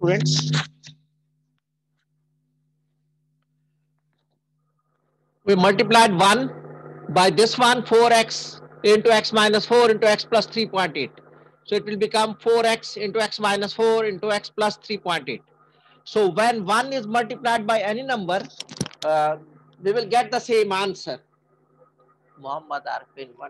Students, we multiplied 1 by this one, 4x into x minus 4 into x plus 3.8. So it will become 4x into x minus 4 into x plus 3.8. So when 1 is multiplied by any number, we will get the same answer. Muhammad Arfin 1.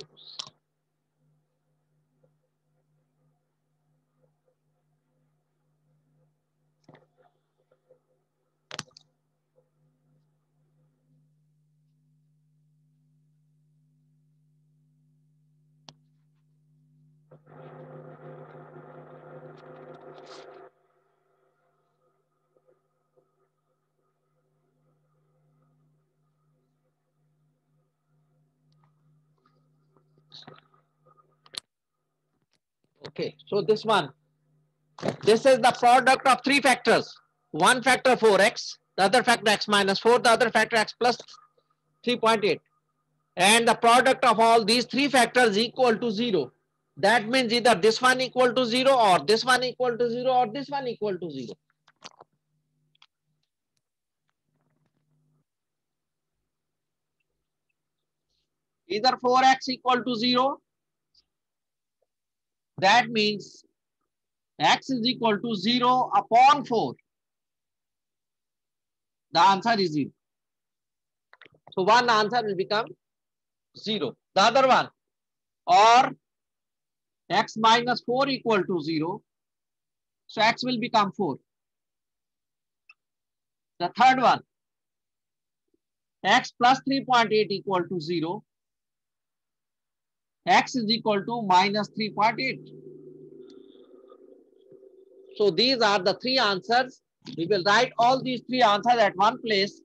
Okay, so this one, this is the product of three factors. One factor 4x, the other factor x minus 4, the other factor x plus 3.8. And the product of all these three factors equal to 0. That means either this one equal to 0 or this one equal to 0 or this one equal to 0. Either 4x equal to 0, that means x is equal to 0 upon 4. The answer is 0. So one answer will become 0. The other one, or x minus 4 equal to 0. So x will become 4. The third one, x plus 3.8 equal to 0. X is equal to minus 3.8. So these are the three answers. We will write all these three answers at one place.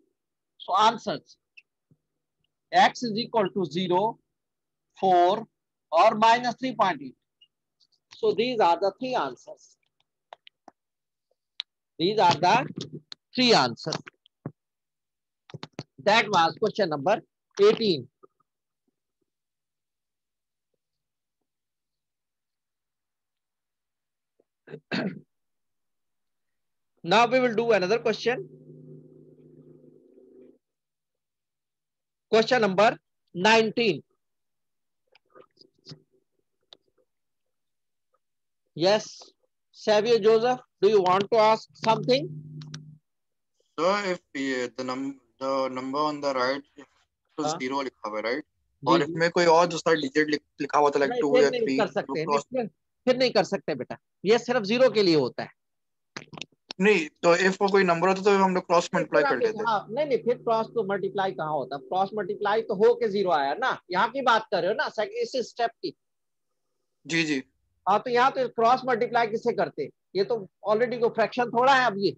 So answers, x is equal to 0, 4 or minus 3.8. So these are the three answers. These are the three answers. That was question number 18. Now we will do another question. Question number 19. Yes, Xavier Joseph, do you want to ask something? So if the number on the right तो हाँ, zero लिखा हुआ है right जी और जी इसमें कोई और दूसरा डिजिट लिखा हुआ था लाइक नहीं, 2 फिर या नहीं 3 कर तो सकते, नहीं, क्रॉस फिर नहीं कर सकते बेटा, ये सिर्फ 0 के लिए होता है। नहीं तो इफ वो कोई नंबर होता तो हम लोग क्रॉस नहीं मल्टीप्लाई फिर कर हम लेते हाँ, नहीं नहीं, फिर क्रॉस तो मल्टीप्लाई कहाँ होता, क्रॉस मल्टीप्लाई तो हो के 0 आया ना, यहाँ की बात कर रहे हो ना इस स्टेप की। जी जी हाँ, तो यहाँ तो क्रॉस मल्टीप्लाई किससे करते, ये तो ऑलरेडी को फ्रैक्शन थोड़ा है, अब ये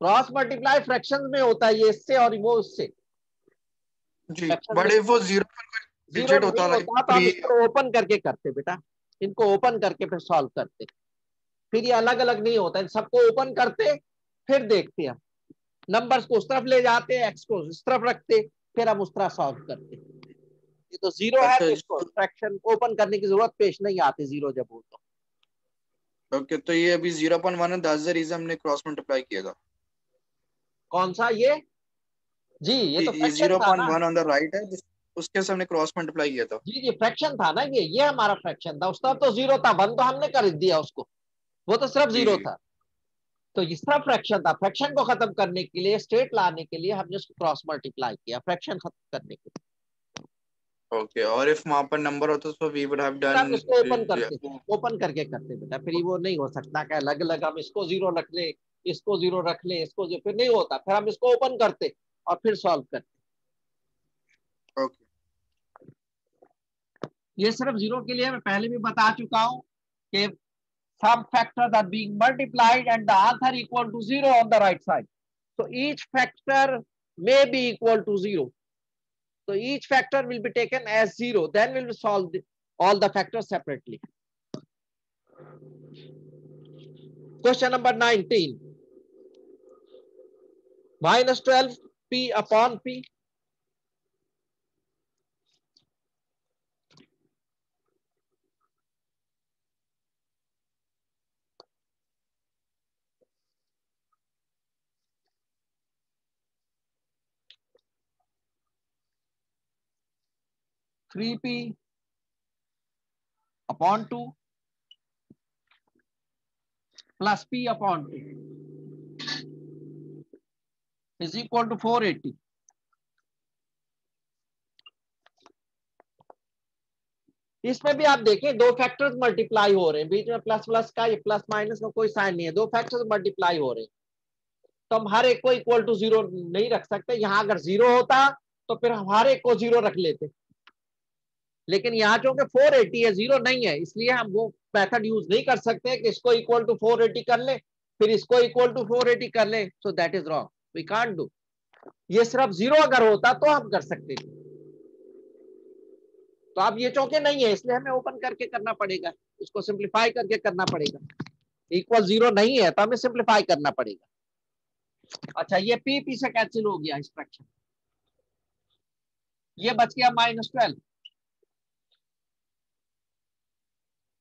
क्रॉस मल्टीप्लाई फ्रैक्शन में होता है, ये इससे और वो उससे, जी फ्रैक्शन में बट इफ वो जीरो पर कोई जीरो डिजिट होता नहीं लाइक होता तो हम 3 इसको ओपन करके करते बेटा, इनको ओपन करके फिर सॉल्व करते, फिर ये अलग अलग नहीं होता, इन सबको ओपन करते फिर देखते हम, नंबर्स को उस तरफ ले जाते, एक्स को इस तरफ रखते, फिर हम उस तरह सॉल्व करते। ये तो 0 है अच्छा तो इसको फ्रैक्शन ओपन करने की जरूरत पेश नहीं आती, 0 जब हो तो। ओके तो ये अभी 0.1 है दैट्स द रीजन हमने क्रॉस मल्टीप्लाई किया था कौन सा ये, जी ये तो ये फ्रैक्शन था ना, 0.1 ऑन द राइट है उसके से हमने क्रॉस मल्टीप्लाई किया था जी जी फ्रैक्शन था ना, ये हमारा फ्रैक्शन था, उस तरफ तो 0 था, 1 तो हमने कर दिया उसको, वो तो सिर्फ जी 0 जी था, तो इस तरह फ्रैक्शन था, फ्रैक्शन को खत्म करने के लिए, स्ट्रेट लाने के लिए हमने उसको क्रॉस मल्टीप्लाई किया, फ्रैक्शन खत्म करने के लिए। ओके और इफ वहां पर नंबर होता तो वी वुड हैव फिर डन हम इसको ओपन करते, ओपन करके करते बेटा, फिर वो नहीं हो सकता कि अलग अलग हम इसको 0 रख ले, इसको 0 रख ले, इसको फिर नहीं होता, फिर हम इसको ओपन करते और फिर सॉल्व करते। ओके ये सिर्फ 0 के लिए मैं पहले भी बता चुका हूं कि some factors are being multiplied and the answer equal to 0 on the right side. So each factor may be equal to 0. So each factor will be taken as 0. Then we will solve all the factors separately. Question number 19. Minus 12 P upon P. 3p upon 2 plus p upon 2 is equal to 480। इसमें भी आप देखें दो factors multiply हो रहे हैं, बीच में plus plus का, ये प्लस माइनस का कोई साइन नहीं है, दो फैक्टर्स मल्टीप्लाई हो रहे हैं, तो हम हर एक को इक्वल टू जीरो नहीं रख सकते। यहां अगर जीरो होता तो फिर हम हर एक को जीरो रख लेते, लेकिन यहाँ चूंकि 480 है, जीरो नहीं है, इसलिए हम वो मेथड यूज नहीं कर सकते कि इसको इक्वल टू 480 कर ले फिर इसको इक्वल टू 480 कर ले, so that is wrong, we can't do. ये सिर्फ जीरो अगर होता तो हम कर सकते थे, तो अब ये चौके नहीं है, इसलिए हमें ओपन करके करना पड़ेगा, इसको सिंप्लीफाई करके करना पड़ेगा। इक्वल जीरो नहीं है तो हमें सिंप्लीफाई करना पड़ेगा। अच्छा, ये पी पी से कैंसिल हो गया इस फ्रैक्शन, ये बच गया -12,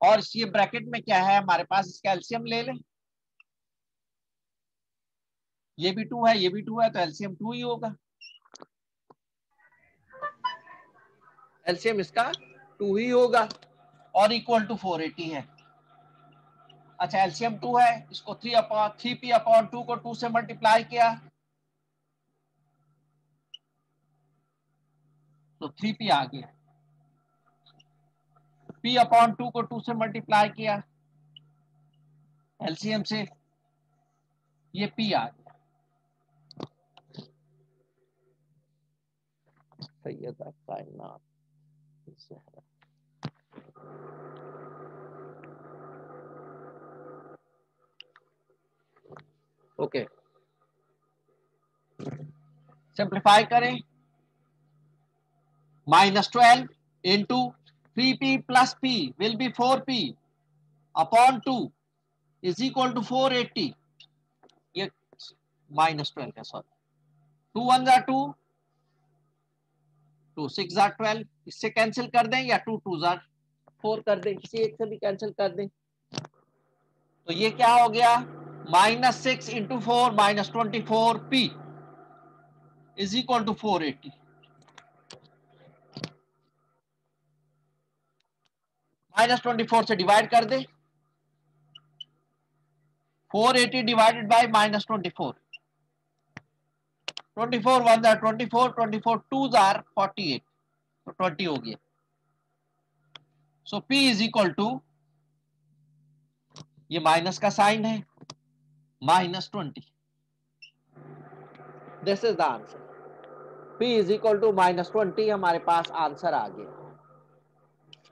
और ये ब्रैकेट में क्या है हमारे पास, इसका एलसीएम ले लें, ये भी 2 है, ये भी 2 है, तो एलसीएम 2 ही होगा, एलसीएम इसका 2 ही होगा, और इक्वल टू 480 है। अच्छा, एलसीएम 2 है, इसको 3p अपॉन 2 को 2 से मल्टीप्लाई किया तो 3p आ गया, p अपॉन 2 को 2 से मल्टीप्लाई किया एलसीएम से, ये p आ गया। सैयदा कायनात ओके, सिंप्लीफाई करें, -12 into 3p plus p will be 4p upon 2 is equal to 480, ये -12 है, सॉरी, 2 1 जा 2, 2 6 जा 12, इससे कैंसिल कर दें या 2 2 जा 4 कर दें, किसी एक से भी कैंसिल कर दें, तो ये क्या हो गया, -6 into 4 -24p is equal to 480। -24 से डिवाइड कर दे, 480 divided by -24, 24 1 are 24, 24 2s are 48, तो 20 हो गया। So P is equal to, ये माइनस का साइन है, -20, this is the answer, P is equal to -20, हमारे पास आंसर आ गया।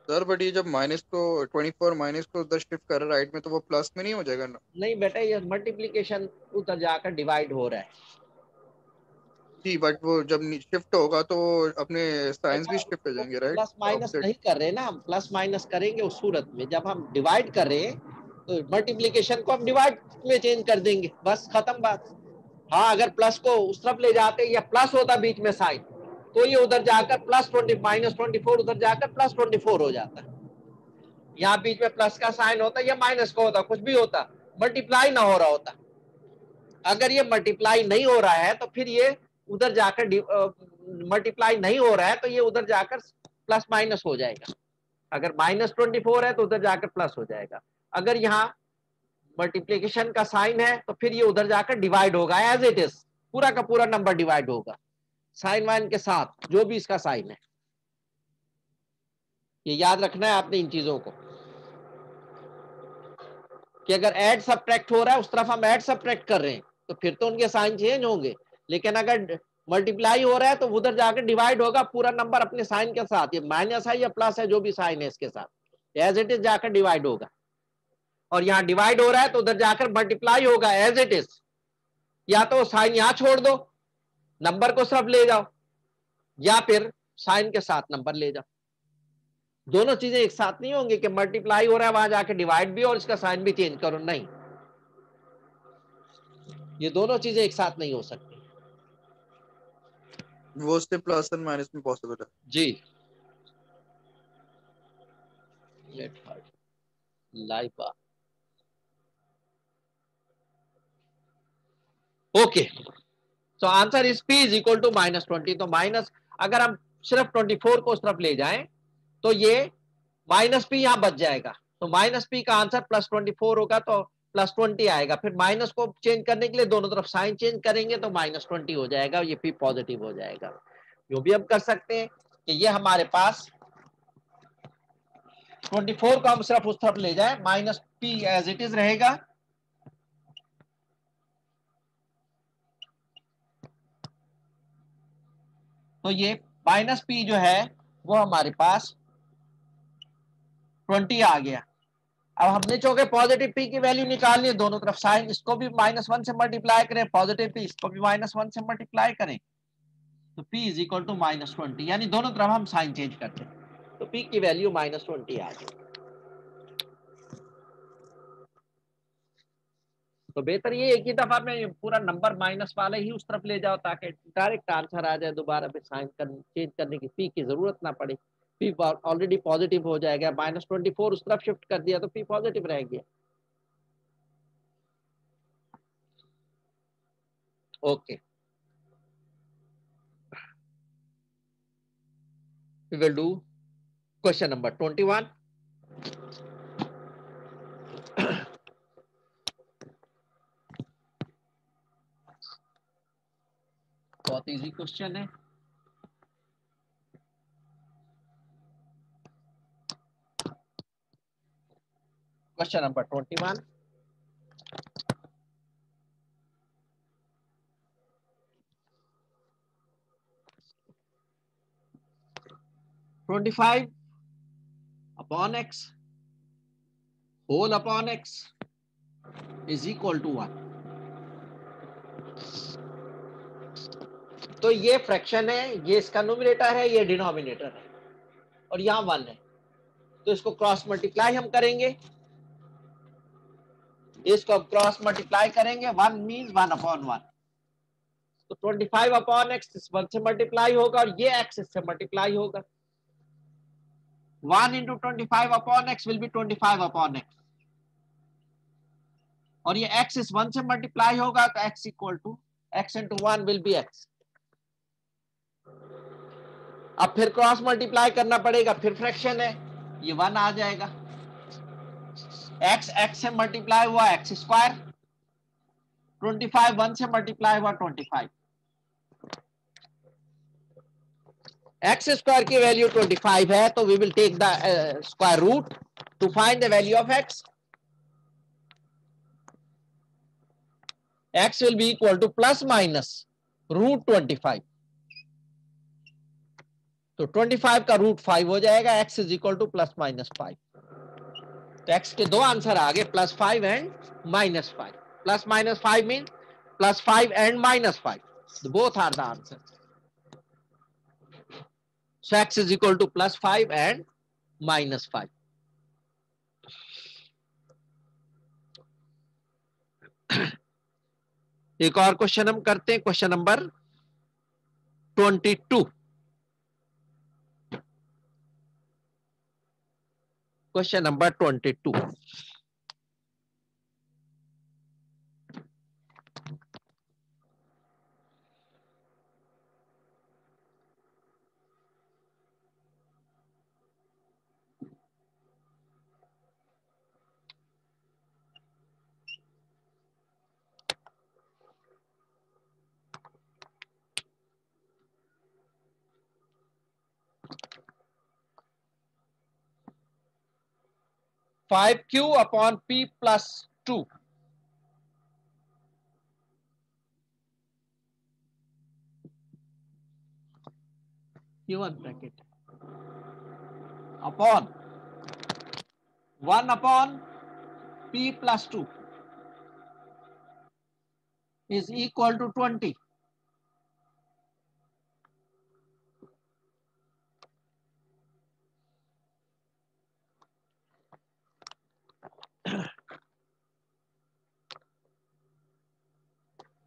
सर बट ये जब माइनस को 24 माइनस को उधर शिफ्ट कर राइट में, तो वो प्लस में नहीं हो जाएगा ना? नहीं बेटा, ये मल्टीप्लीकेशन उधर जाकर डिवाइड हो रहा है जी, बट वो जब शिफ्ट होगा तो अपने साइंस बेटा, भी शिफ्ट हो उसको जाएंगे, राइट? Plus minus opposite. नहीं कर रहे ना हम, प्लस माइनस करेंगे उस सूरत में जब हम डिवाइड कर रहे हैं, तो मल्टीप्लीकेशन को हम डिवाइड में चेंज कर देंगे, बस खत्म बात। हाँ, अगर प्लस को उस तरफ ले जाते या प्लस होता बीच में साइन, तो ये उधर जाकर +20 -24 उधर जाकर +24 हो जाता है। यहाँ बीच में प्लस का साइन होता या माइनस का होता, कुछ भी होता, मल्टीप्लाई ना हो रहा होता। अगर ये मल्टीप्लाई नहीं हो रहा है तो फिर ये उधर जाकर मल्टीप्लाई नहीं हो रहा है तो ये उधर जाकर प्लस माइनस हो जाएगा। अगर -24 है तो उधर जाकर प्लस हो जाएगा। अगर यहाँ मल्टीप्लीकेशन का साइन है तो फिर ये उधर जाकर डिवाइड होगा, एज इट इज पूरा का पूरा नंबर डिवाइड होगा साइन वाइन के साथ, जो भी इसका साइन है। ये याद रखना है आपने इन चीजों को, कि अगर ऐड सब्ट्रैक्ट हो रहा है उस तरफ हम ऐड सब्ट्रैक्ट कर रहे हैं तो फिर तो उनके साइन चेंज होंगे, लेकिन अगर मल्टीप्लाई हो रहा है तो उधर जाकर डिवाइड होगा पूरा नंबर अपने साइन के साथ, ये माइनस है या प्लस है जो भी साइन है इसके साथ एज इट इज जाकर डिवाइड होगा। और यहाँ डिवाइड हो रहा है तो उधर जाकर मल्टीप्लाई होगा एज इट इज, या तो साइन यहाँ छोड़ दो, नंबर को सिर्फ ले जाओ, या फिर साइन के साथ नंबर ले जाओ। दोनों चीजें एक साथ नहीं होंगी कि मल्टीप्लाई हो रहा है वहां जाके डिवाइड भी और इसका साइन भी चेंज करो, नहीं, ये दोनों चीजें एक साथ नहीं हो सकती। वो उससे प्लस एंड माइनस में पॉसिबल है। जी, लाइफ ओके, तो answer is P is equal to -20। तो माइनस, अगर हम सिर्फ 24 को उस तरफ ले जाएं तो ये माइनस पी यहां बच जाएगा, तो माइनस पी का आंसर +24 होगा, तो +20 आएगा। फिर माइनस को चेंज करने के लिए दोनों तरफ साइन चेंज करेंगे तो -20 हो जाएगा, ये पी पॉजिटिव हो जाएगा। जो भी हम कर सकते हैं कि ये हमारे पास 24 को हम सिर्फ उस तरफ ले जाए, -p एज इट इज रहेगा, तो ये -p जो है वो हमारे पास 20 आ गया। अब हमने चूंकि पॉजिटिव पी की वैल्यू निकालनी है, दोनों तरफ साइन, इसको भी -1 से मल्टीप्लाई करें, पॉजिटिव पी इसको भी -1 से मल्टीप्लाई करें, तो p इज इक्वल टू -20, यानी दोनों तरफ हम साइन चेंज करते हैं, तो p की वैल्यू -20 आ गई। तो बेहतर ये एक ही दफा में पूरा नंबर माइनस वाले ही उस तरफ ले जाओ, ताकि डायरेक्ट आंसर आ जाए, दोबारा फिर साइन चेंज करने की p की जरूरत ना पड़े। p ऑलरेडी पॉजिटिव हो जाएगा, -24 उस तरफ शिफ्ट कर दिया तो p पॉजिटिव रह गया। Okay, we will do question number 21. बहुत इजी क्वेश्चन है। Question number 21, (25) upon x whole upon x is equal to 1। तो ये फ्रैक्शन है, ये इसका न्यूमरेटर है, ये डिनोमिनेटर है, और यहाँ 1 है, तो इसको क्रॉस मल्टीप्लाई हम करेंगे, इसको क्रॉस मल्टीप्लाई करेंगे, 1 मीन्स 1/1, तो 25 अपॉन एक्स इस 1 से मल्टीप्लाई होगा, और ये x इससे मल्टीप्लाई होगा, 1 into 25 upon x will be 25 upon x, और ये x इस 1 से मल्टीप्लाई होगा, तो x equal to x into 1 will be x। अब फिर क्रॉस मल्टीप्लाई करना पड़ेगा, फिर फ्रैक्शन है, ये 1 आ जाएगा, x से मल्टीप्लाई हुआ x स्क्वायर, 25 1 से मल्टीप्लाई हुआ 25, x स्क्वायर की वैल्यू 25 है, तो we will take the square root to find the value of x। x will be equal to plus minus √25, तो 25 का √5 हो जाएगा, x इज इक्वल टू +-5। तो x के दो आंसर आ गए, +5 and -5। +-5 mean +5 and -5, both are the answer. So x is equal to +5 and -5। एक और क्वेश्चन हम करते हैं, question number 22। Question number 22, (5q upon p plus 2) (bracket) upon 1 upon p plus 2 is equal to 20।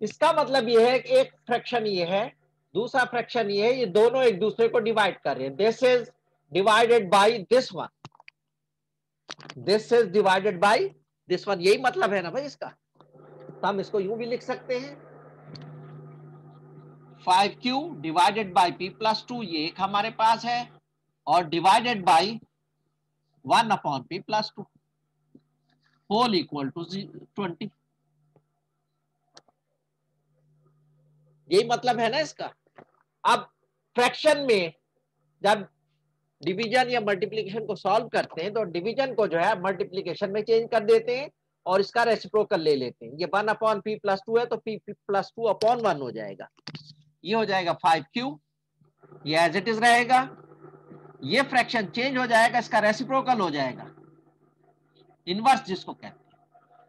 इसका मतलब ये है कि एक फ्रैक्शन ये है, दूसरा फ्रैक्शन ये है, ये दोनों एक दूसरे को डिवाइड कर रहे हैं। This is divided by this one, this is divided by this one, यही मतलब है ना भाई इसका। तो हम इसको यूं भी लिख सकते हैं, 5q divided by p plus 2, ये एक हमारे पास है, और divided by 1/p+2 whole equal to 20। यही मतलब है ना इसका। अब फ्रैक्शन में जब डिवीजन या मल्टीप्लिकेशन को सॉल्व करते हैं तो डिवीजन को जो है मल्टीप्लिकेशन में चेंज कर देते हैं और इसका रेसिप्रोकल ले लेते हैं। ये 1/p+2 है तो p+2/1 हो जाएगा। ये हो जाएगा 5q, ये एज इट इज रहेगा। ये फ्रैक्शन चेंज हो जाएगा, इसका रेसिप्रोकल हो जाएगा, इनवर्स जिसको कहते हैं।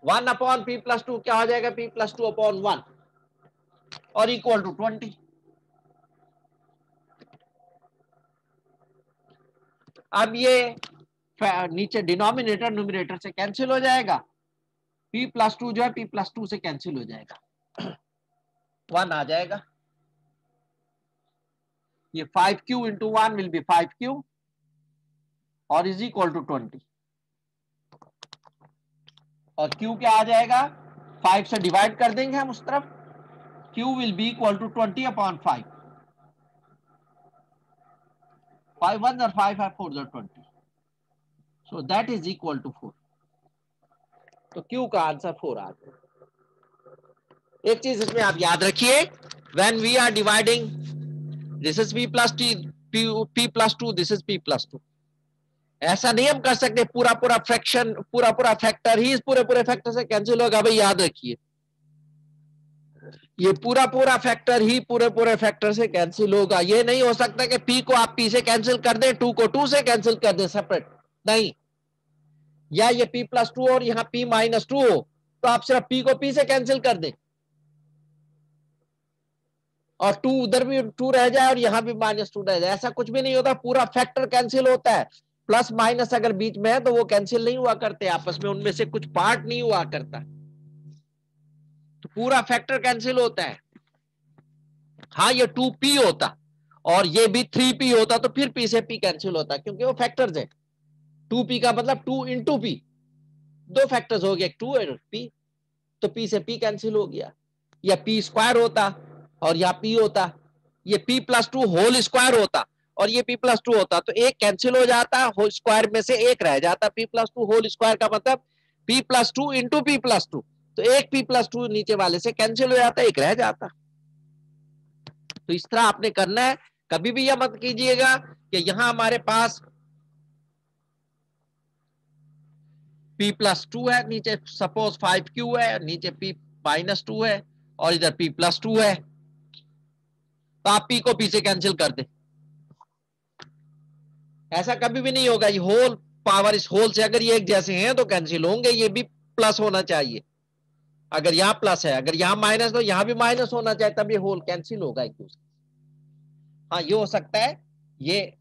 1/p+2 क्या हो जाएगा, p+2/1 और इक्वल टू 20। अब ये नीचे डिनोमिनेटर न्यूमरेटर से कैंसिल हो जाएगा, p+2 जो है p+2 से कैंसिल हो जाएगा, 1 आ जाएगा। ये 5q into 1 will be 5q और इज इक्वल टू 20। और q क्या आ जाएगा, 5 से डिवाइड कर देंगे हम उस तरफ, q will be equal to 20/5। 5 1 और 5 5 4 20, so that is equal to 4। तो q का आंसर 4 आ गया। एक चीज इसमें आप याद रखिए, when we are dividing, this is p+2, this is p+2। ऐसा नहीं हम कर सकते पूरा पूरा फ्रैक्शन, पूरा पूरा फैक्टर ही इस पूरे पूरे फैक्टर से कैंसिल होगा। भाई याद रखिए, ये पूरा पूरा फैक्टर ही पूरे पूरे फैक्टर से कैंसिल होगा। ये नहीं हो सकता कि p को आप p से कैंसिल कर दें, 2 को 2 से कैंसिल कर दें सेपरेट, नहीं। या ये p+2 और यहाँ p-2 हो तो आप सिर्फ p को p से कैंसिल कर दें और 2 उधर भी 2 रह जाए और यहाँ भी -2 रह जाए। ऐसा कुछ भी नहीं होता, पूरा फैक्टर कैंसिल होता है। प्लस माइनस अगर बीच में है तो वो कैंसिल नहीं हुआ करते आपस में, उनमें से कुछ पार्ट नहीं हुआ करता, तो पूरा फैक्टर कैंसिल होता है। हाँ, ये 2p होता और ये भी 3p होता तो फिर p से p कैंसिल होता, क्योंकि वो फैक्टर्स है। 2p का मतलब 2 इंटू p, दो फैक्टर्स हो गए 2 और p, तो p से p कैंसिल हो गया। या p² होता और या p होता, ये p+2 होल स्क्वायर होता और ये p+2 होता, तो एक कैंसिल हो जाता, होल स्क्वायर में से एक रह जाता। p+2 होल स्क्वायर का मतलब p+2 इंटू p+2, तो एक p+2 नीचे वाले से कैंसिल हो जाता, एक रह जाता। तो इस तरह आपने करना है। कभी भी यह मत कीजिएगा कि यहां हमारे पास p+2 है, नीचे सपोज 5q है, नीचे p-2 है और इधर p+2 है, तो आप p को p से कैंसिल कर दें। ऐसा कभी भी नहीं होगा। ये होल पावर इस होल से अगर ये एक जैसे हैं तो कैंसिल होंगे, ये भी प्लस होना चाहिए। अगर यहाँ प्लस है, अगर यहाँ माइनस, तो यहाँ भी माइनस होना चाहिए, तब ये होल कैंसिल होगा एक दूसरे। हाँ, ये हो सकता है ये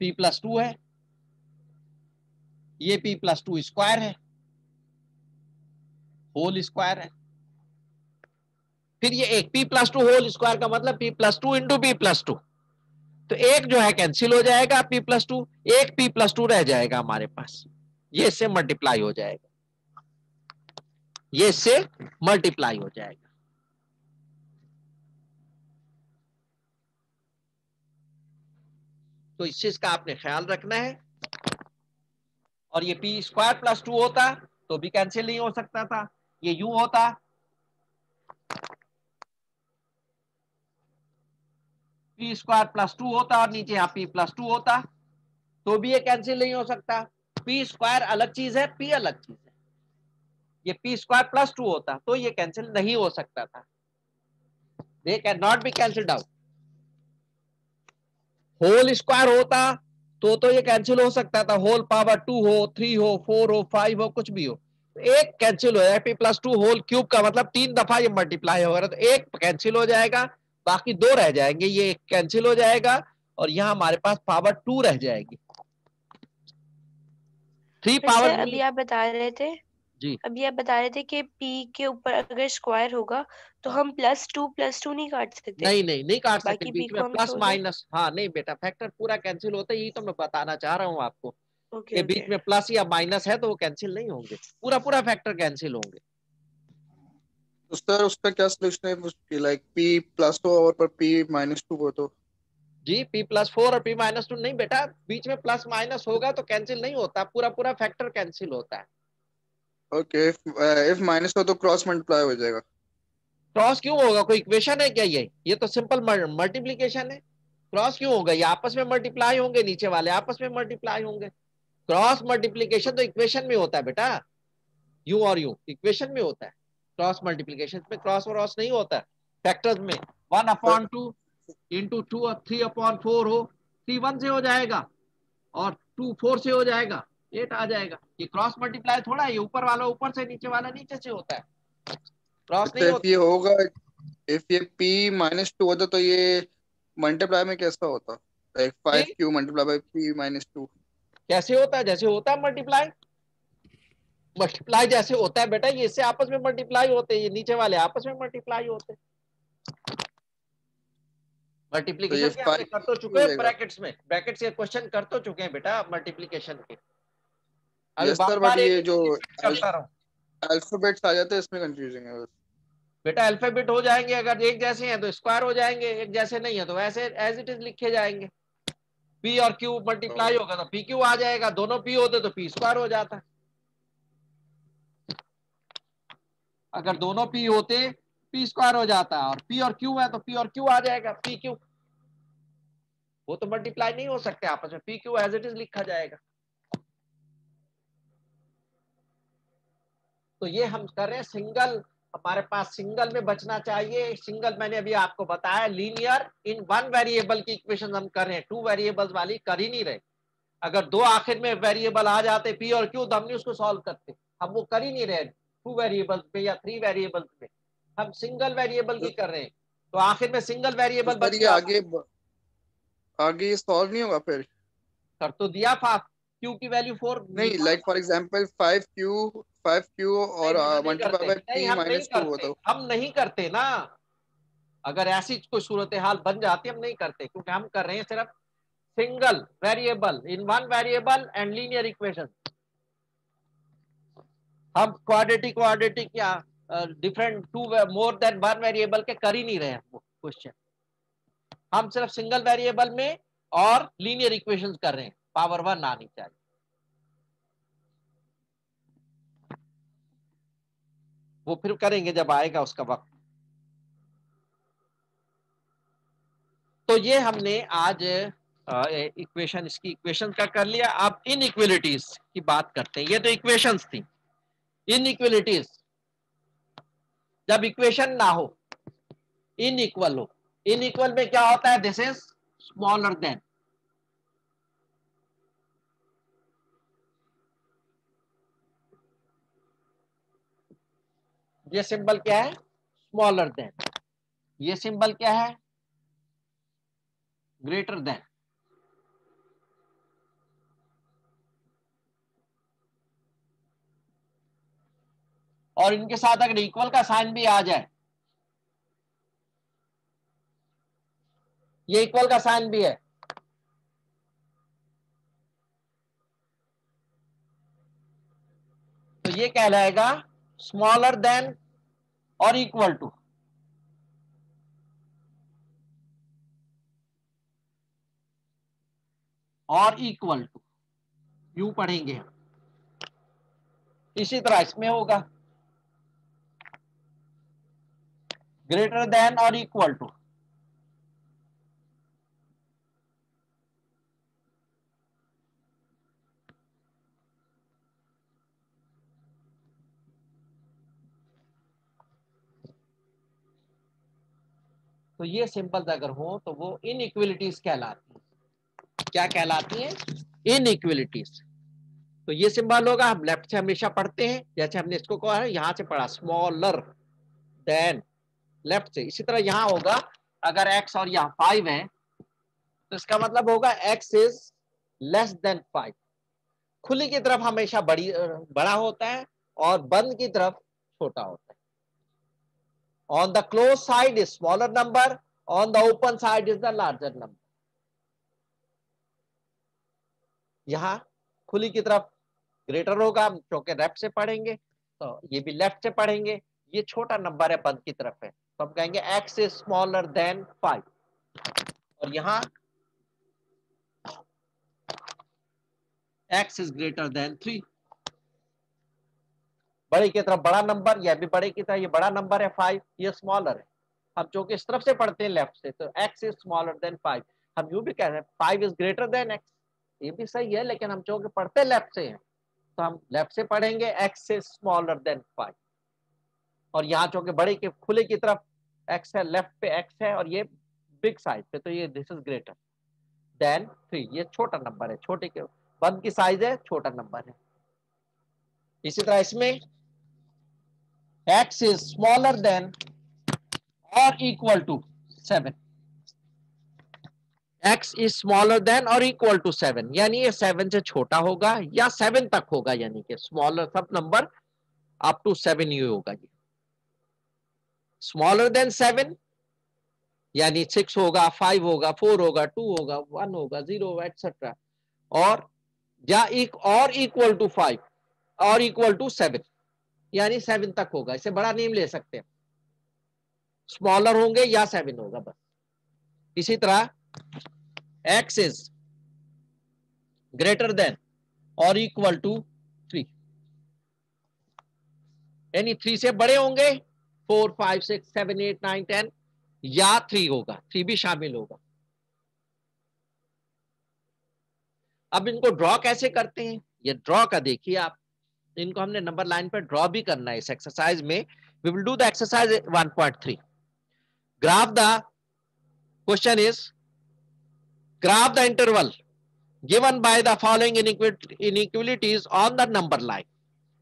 p+2 है, ये p+2 स्क्वायर है, होल स्क्वायर है, फिर ये एक p+2 होल स्क्वायर का मतलब p+2 इंटू p+2, तो एक जो है कैंसिल हो जाएगा p+2, एक p+2 रह जाएगा हमारे पास, ये इससे मल्टीप्लाई हो जाएगा, ये इससे मल्टीप्लाई हो जाएगा। तो इस चीज का आपने ख्याल रखना है। और ये p²+2 होता तो भी कैंसिल नहीं हो सकता था, ये यूं होता, p²+2 होता और नीचे यहाँ p+2 होता तो भी ये कैंसिल नहीं हो सकता। p² अलग चीज है, p अलग चीज है। ये p²+2 होता तो ये कैंसिल नहीं हो सकता था, they cannot be cancelled out. Whole square होता तो ये कैंसिल हो सकता था, होल पावर 2 हो, 3 हो, 4 हो, 5 हो, कुछ भी हो, एक कैंसिल हो जाएगा। p+2 होल क्यूब का मतलब 3 दफा ये मल्टीप्लाई होगा, तो एक कैंसिल हो जाएगा, बाकी 2 रह जाएंगे, ये एक कैंसिल हो जाएगा और यहाँ हमारे पास पावर 2 रह जाएगी। 3 पावर सर अभी आप बता रहे थे, जी अभी आप बता रहे थे कि p के ऊपर अगर स्क्वायर होगा तो हम +2 नहीं काट सकते, नहीं काट सकते बाकी p बीच में को हम प्लस छोड़ दें। माइनस। हाँ नहीं बेटा, फैक्टर पूरा कैंसिल होता है, यही तो मैं बताना चाह रहा हूँ आपको ओके कि ओके। बीच में प्लस या माइनस है तो वो कैंसिल नहीं होंगे, पूरा पूरा फैक्टर कैंसिल होंगे। तो सर उसका क्या सोल्यूशन है, लाइक p+2 और पर p-2 हो तो जी P+4 और P-2 नहीं बेटा, बीच में प्लस माइनस होगा तो कैंसिल नहीं होता, पूरा पूरा फैक्टर कैंसिल होता है। ओके, इफ माइनस हो तो क्रॉस मल्टीप्लाई हो जाएगा। क्रॉस क्यों होगा, कोई इक्वेशन है क्या ये तो सिंपल मल्टीप्लीकेशन है। क्रॉस क्यों होगा, ये आपस में मल्टीप्लाई होंगे, नीचे वाले आपस में मल्टीप्लाई होंगे। क्रॉस मल्टीप्लीकेशन तो इक्वेशन में होता है बेटा, यू और यू इक्वेशन में होता है। क्रॉस मल्टीप्लीकेशन में क्रॉस क्रॉस नहीं होता है। फैक्टर्स में 1/2 इंटू 2 और 3/4 हो, 3 1 से हो जाएगा और 2 4 से हो जाएगा, 8 आ जाएगा। ये क्रॉस मल्टीप्लाई थोड़ा है, ये ऊपर वाला ऊपर से, नीचे वाला नीचे से होता है, क्रॉस अच्छा, नहीं इफ ये होता। होगा, इफ ये P-2 होता तो ये मल्टीप्लाई में कैसा होता? लाइक जी 5Q मल्टीप्लाई बाय P-2। कैसे होता है, जैसे होता है मल्टीप्लाई, मल्टीप्लाई जैसे होता है बेटा, ये इससे आपस में मल्टीप्लाई होते हैं, ये नीचे वाले आपस में मल्टीप्लाई होते हैं। तो ये मल्टीप्लीकेशन के हमने कर तो 5Q चुके हो हैं जाएगा। ब्रैकेट्स में, ब्रैकेट से क्वेश्चन कर तो चुके हैं बेटा मल्टीप्लीकेशन के। अभी यस बार सर, बट बार एक ये ही जो चीज रिपीट करता रहूं अल्फाबेट्स आ जाते हैं इसमें कंफ्यूजिंग है बस। बेटा, अल्फाबेट हो जाएंगे, अगर एक जैसे हैं तो स्क्वायर हो जाएंगे, एक जैसे नहीं है तो वैसे एज इट इज लिखे जाएंगे। पी और क्यू मल्टीप्लाई होगा तो पी क्यू आ जाएगा, दोनों पी होते तो पी स्क्वायर हो जाता है। अगर दोनों पी होते पी स्क्वायर हो जाता है, और पी और क्यू है तो पी और क्यू आ जाएगा, पी क्यू। वो तो मल्टीप्लाई नहीं हो सकते आपस में, P Q as it is लिखा जाएगा। तो ये हम कर रहे हैं सिंगल, हमारे पास सिंगल में बचना चाहिए। सिंगल मैंने अभी आपको बताया, लीनियर इन वन वेरिएबल की इक्वेशन हम कर रहे हैं, 2 वेरिएबल्स वाली कर ही नहीं रहे। अगर 2 आखिर में वेरिएबल आ जाते पी और क्यू तो हम नहीं उसको सॉल्व करते, हम वो कर ही नहीं रहे 2 वेरिएबल्स पे या 3 वेरिएबल्स पे, हम सिंगल वेरिएबल की कर रहे हैं। तो आखिर में सिंगल तो वेरिएबल सर बच ये गया। आगे ये सॉल्व नहीं होगा फिर? कर तो दिया था, क्यू की वैल्यू 4 नहीं, निकाल। लाइक फॉर एग्जांपल 5Q नहीं और बेटा नहीं मल्टीप्लाई करते, बाय नहीं हम नहीं P-2 करते, होता। हम नहीं करते ना। अगर ऐसी कोई सूरत हाल बन जाती हम नहीं करते, क्योंकि हम कर रहे हैं सिर्फ single variable in one variable and linear equation. हम क्वाड्रेटिक या different 2 more than one variable के कर ही नहीं रहे हैं क्वेश्चन। हम सिर्फ सिंगल वेरिएबल में और लीनियर इक्वेशंस कर रहे हैं, पावर 1 आनी चाहिए। वो फिर करेंगे जब आएगा उसका वक्त। तो ये हमने आज इक्वेशन, इसकी इक्वेशन का कर लिया। अब इनइक्वलिटीज की बात करते हैं। ये तो इक्वेशंस थी। इनइक्वलिटीज, जब इक्वेशन ना हो, इनइक्वल हो, इनइक्वल में क्या होता है, दिस इज स्मॉलर देन। ये सिंबल क्या है, स्मॉलर देन। ये सिंबल क्या है, ग्रेटर देन। और इनके साथ अगर इक्वल का साइन भी आ जाए, ये इक्वल का साइन भी है, तो ये कहलाएगा स्मॉलर देन और इक्वल टू। और इक्वल टू यू पढ़ेंगे हम। इसी तरह इसमें होगा ग्रेटर देन और इक्वल टू। तो ये सिंबल्स अगर हो तो वो इनइक्वलिटीज कहलाती है। क्या कहलाती है, इनइक्वलिटीज। तो ये सिंबल होगा, हम लेफ्ट से हमेशा पढ़ते हैं, जैसे हमने इसको कहा है यहां से पढ़ा, स्मॉलर देन लेफ्ट से। इसी तरह यहां होगा, अगर x और यहाँ 5 है तो इसका मतलब होगा x इज लेस देन 5। खुली की तरफ हमेशा बड़ा होता है और बंद की तरफ छोटा होता है। On the close side is smaller number, on the open side is the larger number. यहां खुली की तरफ ग्रेटर होगा, हम चौके लेफ्ट से पढ़ेंगे, तो ये भी लेफ्ट से पढ़ेंगे। ये छोटा नंबर है, बंद की तरफ है, तो हम कहेंगे x इज स्मॉलर देन 5। और यहाँ x is greater than 3। बड़े की तरफ बड़ा नंबर, यह भी बड़े की तरफ, ये बड़ा नंबर है 5, ये स्मॉलर है। हम चूंकि इस तरफ से पढ़ते हैं लेफ्ट से, तो x इज स्मॉलर देन 5। हम यूं भी कह रहे हैं 5 इज ग्रेटर देन x, ये भी सही है, लेकिन हम चूंकि पढ़ते लेफ्ट से हैं तो हम लेफ्ट से पढ़ेंगे x इज स्मॉलर देन 5। और यहाँ चूंकि बड़े के खुले की तरफ x है, लेफ्ट पे x है और ये बिग साइड पे, तो ये दिस इज ग्रेटर देन 3। ये छोटा नंबर है, छोटे के बंद की साइज है, छोटा नंबर है। इसी तरह इसमें x is smaller than or equal to 7। x is smaller than or equal to 7, यानी ये 7 से छोटा होगा या 7 तक होगा, यानी कि स्मॉलर सब नंबर अप टू 7 ही होगा। ये स्मॉलर देन 7 यानी 6 होगा, 5 होगा, 4 होगा, 2 होगा, 1 होगा, 0 होगा, एटसेट्रा। और या और इक्वल टू 5 और इक्वल टू 7, यानी 7 तक होगा। इसे बड़ा नेम ले सकते हैं, स्मॉलर होंगे या 7 होगा बस। इसी तरह x is greater than or equal to 3, यानी 3 से बड़े होंगे, 4 5 6 7 8 9 10, या 3 होगा, 3 भी शामिल होगा। अब इनको ड्रॉ कैसे करते हैं, ये ड्रॉ का देखिए आप, इनको हमने नंबर लाइन पर ड्रॉ भी करना है इस एक्सरसाइज में। We will do the exercise 1.3। Graph the question is graph the interval given by the following inequalities on the number line।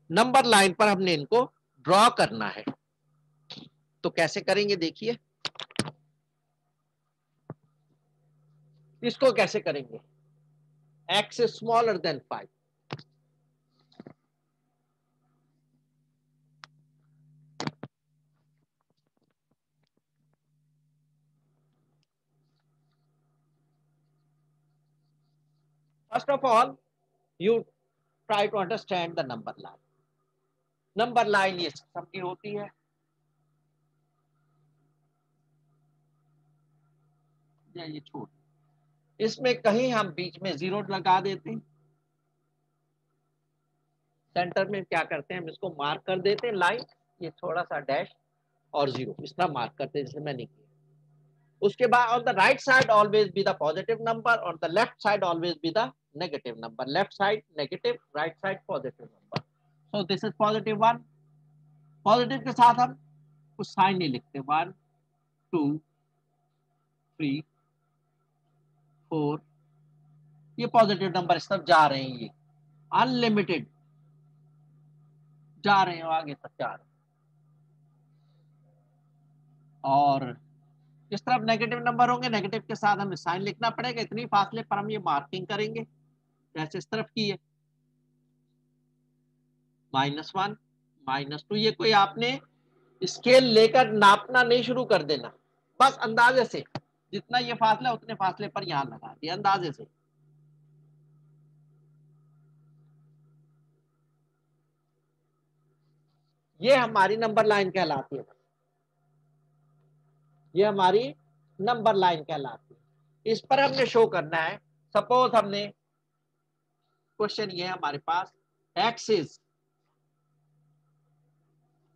Number line पर हमने इनको ड्रॉ करना है, तो कैसे करेंगे देखिए। इसको कैसे करेंगे, x is smaller than 5, first of all you try to understand the number line। Number line ये सबकी होती है, ये छोड़, इसमें कहीं हम बीच में 0 लगा देते हैं, सेंटर में क्या करते हैं हम इसको मार्क कर देते हैं लाइन, ये थोड़ा सा डैश और 0 इस तरह मार्क करते हैं जैसे मैंने किया। उसके बाद on the right side always be the positive number, on the left side always be the negative number. Left side negative, right side positive number. So this is positive 1। Positive के साथ हम कुछ साइन नहीं लिखते, 1 2 3 4, ये positive number इस तरफ जा रहे हैं, ये अनलिमिटेड जा रहे हैं, आगे तक जा रहे हैं। और इस तरफ नेगेटिव नंबर होंगे, नेगेटिव के साथ हमें साइन लिखना पड़ेगा, इतनी फासले पर हम ये मार्किंग करेंगे, जैसे इस तरफ की है -1 -2। ये कोई आपने स्केल लेकर नापना नहीं शुरू कर देना, बस अंदाजे से जितना ये फासला उतने फासले पर यहां लगा दिया अंदाजे से। ये हमारी नंबर लाइन कहलाती है, ये हमारी नंबर लाइन कहलाती है। इस पर हमने शो करना है, सपोज हमने क्वेश्चन ये है हमारे पास, x इज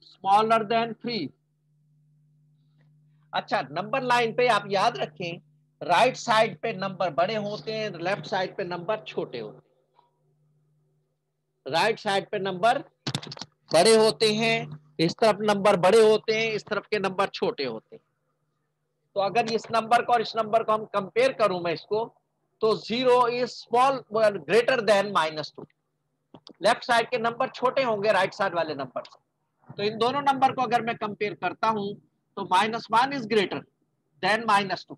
स्मॉलर देन 3। अच्छा, नंबर लाइन पे आप याद रखें, राइट साइड पे नंबर बड़े होते हैं, लेफ्ट साइड पे नंबर छोटे होते हैं। राइट साइड पे नंबर बड़े होते हैं, इस तरफ नंबर बड़े होते हैं, इस तरफ के नंबर छोटे होते हैं। तो अगर इस नंबर को और इस नंबर को हम कंपेयर करूं मैं इसको, तो 0 is small greater than -2। Left side के नंबर छोटे होंगे राइट साइड वाले नंबर से, तो इन दोनों नंबर को अगर मैं कंपेयर करता हूं तो -1 इज ग्रेटर देन -2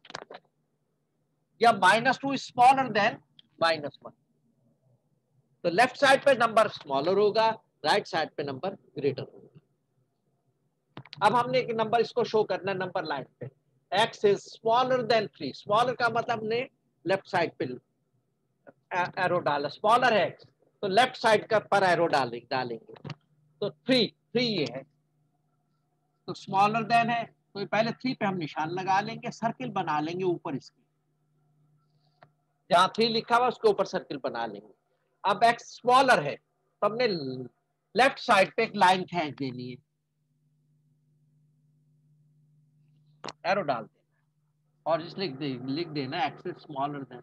या -2 इज स्मॉलर देन -1। तो लेफ्ट साइड पे नंबर स्मॉलर होगा, राइट साइड पे नंबर ग्रेटर होगा। अब हमने एक नंबर इसको शो करना है नंबर लाइन पे, x is smaller than 3। Smaller का मतलब हमने लेफ्ट साइड पे एरो डाला, स्मॉलर है x तो लेफ्ट साइड का पर एरो डालेंगे, तो 3 ये है, तो स्मॉलर देन है, तो पहले 3 पे हम निशान लगा लेंगे, सर्किल बना लेंगे ऊपर इसके, जहां 3 लिखा हुआ उसके ऊपर सर्किल बना लेंगे। अब x स्मॉलर है तो हमने लेफ्ट साइड पे एक लाइन खींच देनी है, एरो डाल देना और इस लिख देना x इज स्मॉलर देन।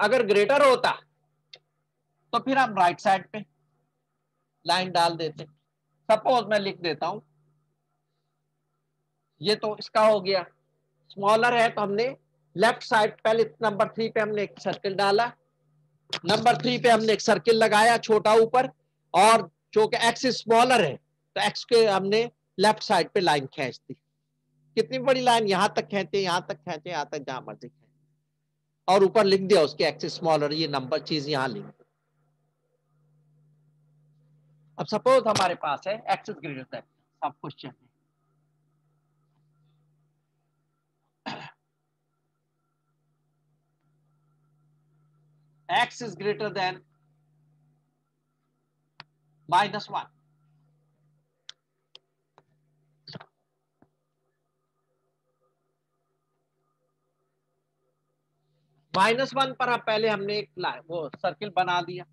अगर ग्रेटर होता तो फिर हम राइट साइड पे लाइन डाल देते। सपोज मैं लिख देता हूं, ये तो इसका हो गया, स्मॉलर है तो हमने लेफ्ट साइड पहले नंबर 3 पे हमने एक सर्किल डाला, नंबर 3 पे हमने एक सर्किल लगाया छोटा ऊपर, और जो कि एक्स स्मॉलर है तो एक्स के हमने लेफ्ट साइड पे लाइन खींच दी। कितनी बड़ी लाइन, यहां तक खींचे, यहां तक खींचे, यहां तक जहां मर्जी खींचे, और ऊपर लिख दिया उसके एक्स स्मॉलर, ये नंबर चीज यहां लिख दी। अब सपोज हमारे पास है एक्स इज ग्रेटर देन, सब कुछ चाहिए, x is greater than -1, -1 पर अब पहले हमने एक वो सर्किल बना दिया।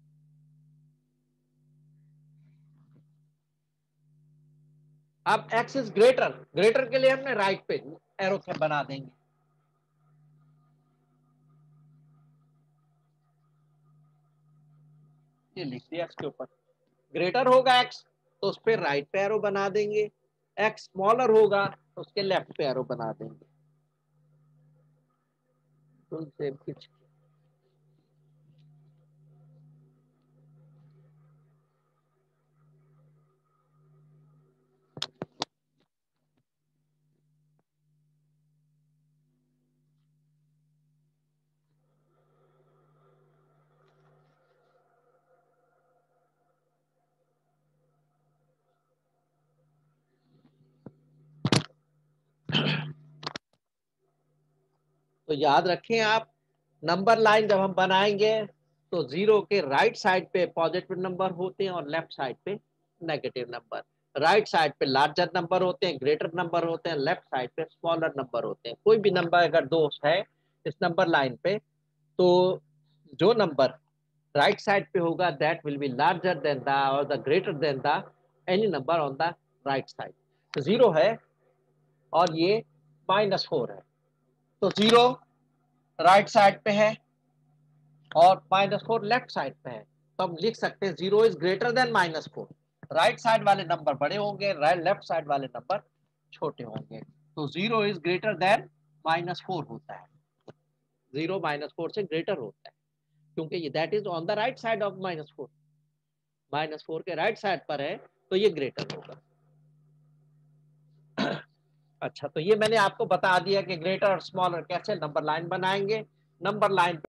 अब x इज ग्रेटर, ग्रेटर के लिए हमने राइट पे एरो से बना देंगे, ये लिख दिया इसके ऊपर। ग्रेटर होगा x तो उस पर राइट पे एरो बना देंगे, x स्मॉलर होगा तो उसके लेफ्ट पे एरो बना देंगे। से कुछ तो याद रखें आप, नंबर लाइन जब हम बनाएंगे तो जीरो के राइट साइड पे पॉजिटिव नंबर होते हैं और लेफ्ट साइड पे नेगेटिव नंबर। राइट साइड पे लार्जर नंबर होते हैं, ग्रेटर नंबर होते हैं, लेफ्ट साइड पे स्मॉलर नंबर होते हैं। कोई भी नंबर अगर दो है इस नंबर लाइन पे, तो जो नंबर राइट साइड पे होगा that will be larger than the और the greater than the any number on the right side. तो जीरो है और ये -4 है, तो जीरो राइट साइड पे है और -4 लेफ्ट साइड पे है, तो हम लिख सकते हैं zero is greater than -4। Right side वाले नंबर बड़े होंगे, लेफ्ट साइड वाले नंबर छोटे होंगे, तो जीरो इज ग्रेटर देन -4 होता है। जीरो -4 से ग्रेटर होता है क्योंकि ये that is on the right side of -4, -4 के राइट साइड पर है तो ये ग्रेटर होगा। अच्छा, तो ये मैंने आपको बता दिया कि ग्रेटर और स्मॉलर कैसे नंबर लाइन बनाएंगे। Number line